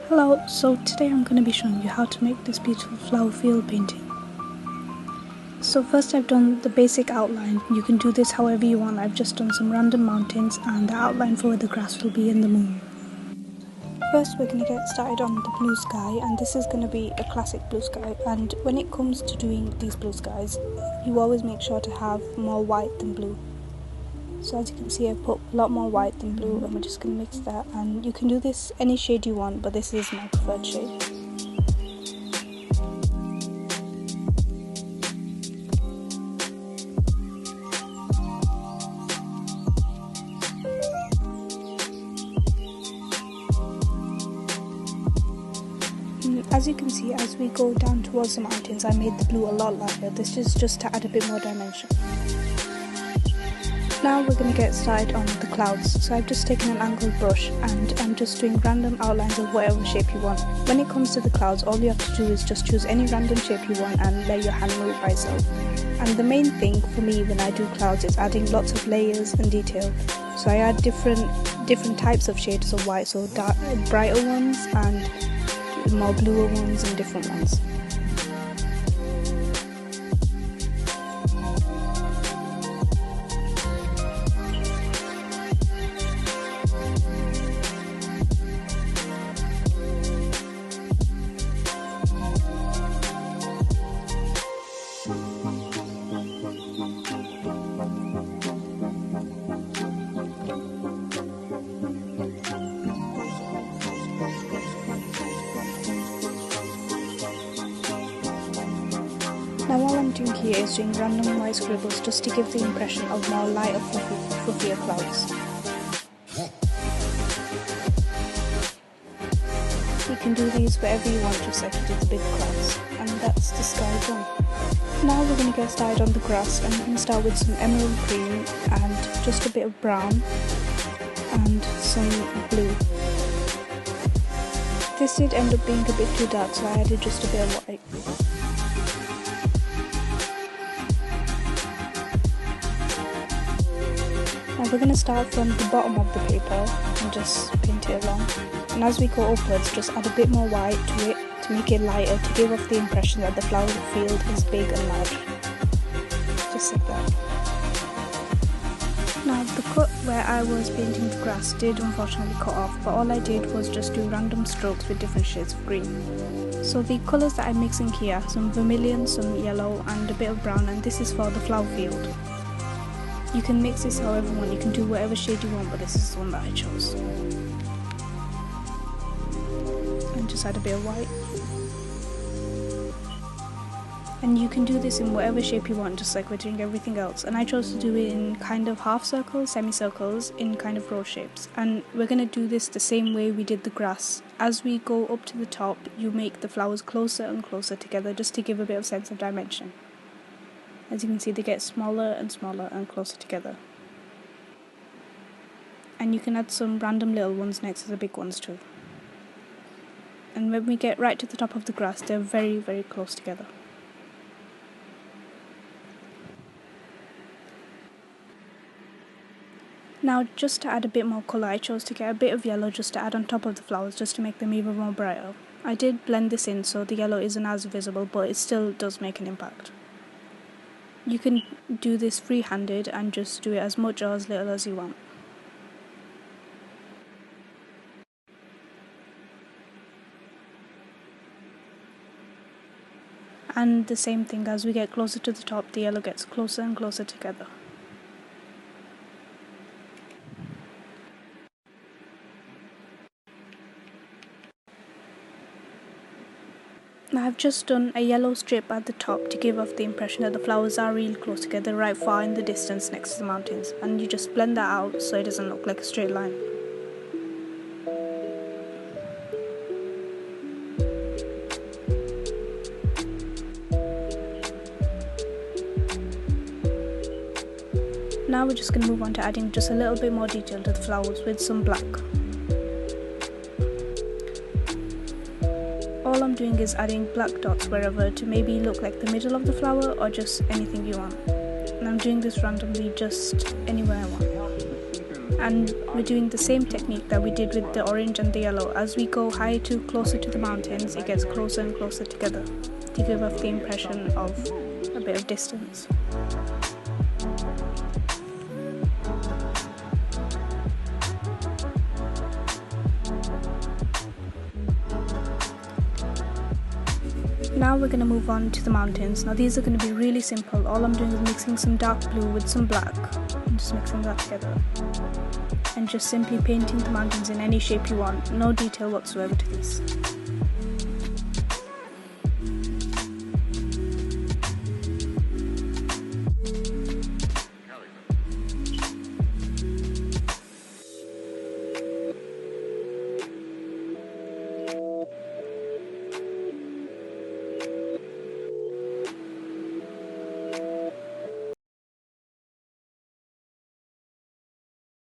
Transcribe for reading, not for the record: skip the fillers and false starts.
Hello, so today I'm going to be showing you how to make this beautiful flower field painting. So first I've done the basic outline. You can do this however you want. I've just done some random mountains and the outline for where the grass will be in the moon. First we're going to get started on the blue sky, and this is going to be a classic blue sky, and when it comes to doing these blue skies you always make sure to have more white than blue. So as you can see, I've put a lot more white than blue, and we're just going to mix that, and you can do this any shade you want, but this is my preferred shade. As you can see, as we go down towards the mountains, I made the blue a lot lighter. This is just to add a bit more dimension. Now we're going to get started on the clouds. So I've just taken an angled brush and I'm just doing random outlines of whatever shape you want. When it comes to the clouds, all you have to do is just choose any random shape you want and let your hand move by itself. And the main thing for me when I do clouds is adding lots of layers and detail. So I add different types of shades of white, so brighter ones and more bluer ones and different ones. Now all I'm doing here is doing random white scribbles just to give the impression of more lighter, fluffier clouds. You can do these wherever you want, just like you did the big clouds. And that's the sky done. Now we're going to get started on the grass, and we're going to start with some emerald green and just a bit of brown and some blue. This did end up being a bit too dark, so I added just a bit of white. Now we're going to start from the bottom of the paper and just paint it along. And as we go upwards, just add a bit more white to it to make it lighter, to give off the impression that the flower field is big and large. Just like that. Now the cut where I was painting the grass did unfortunately cut off, but all I did was just do random strokes with different shades of green. So the colours that I'm mixing here, some vermilion, some yellow and a bit of brown, and this is for the flower field. You can mix this however you want, you can do whatever shade you want, but this is the one that I chose. And just add a bit of white. And you can do this in whatever shape you want, just like we're doing everything else. And I chose to do it in kind of half circles, semicircles, in kind of rose shapes. And we're going to do this the same way we did the grass. As we go up to the top, you make the flowers closer and closer together, just to give a bit of sense of dimension. As you can see, they get smaller and smaller and closer together. And you can add some random little ones next to the big ones too. And when we get right to the top of the grass, they're very, very close together. Now just to add a bit more colour, I chose to get a bit of yellow just to add on top of the flowers, just to make them even more brighter. I did blend this in so the yellow isn't as visible, but it still does make an impact. You can do this free-handed and just do it as much or as little as you want. And the same thing, as we get closer to the top, the yellow gets closer and closer together. Now I've just done a yellow strip at the top to give off the impression that the flowers are really close together, right far in the distance next to the mountains, and you just blend that out so it doesn't look like a straight line. Now we're just going to move on to adding just a little bit more detail to the flowers with some black. All I'm doing is adding black dots wherever to maybe look like the middle of the flower or just anything you want. And I'm doing this randomly just anywhere I want. And we're doing the same technique that we did with the orange and the yellow. As we go higher to closer to the mountains, it gets closer and closer together to give off the impression of a bit of distance. Now we're going to move on to the mountains. Now these are going to be really simple. All I'm doing is mixing some dark blue with some black. I'm just mixing that together. And just simply painting the mountains in any shape you want. No detail whatsoever to this.